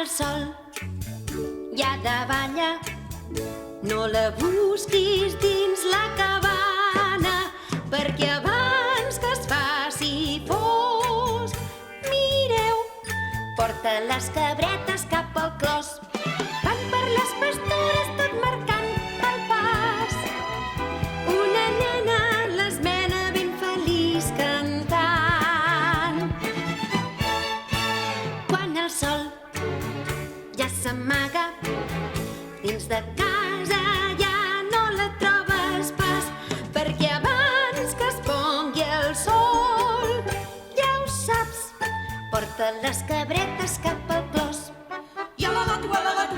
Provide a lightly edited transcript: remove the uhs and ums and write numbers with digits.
el sol ja davalla, no la busquis dins la cabana, perquè abans que es faci fosc, mireu, porta les cabretes cap al clos. Van per les pastures tot marcant el pas. Una nena les mena ben feliç cantant. Quan el sol ja s'amaga dins de casa, ja no la trobes pas, perquè abans que es pongui el sol, ja ho saps, porta les cabretes cap al clos. Ya la la la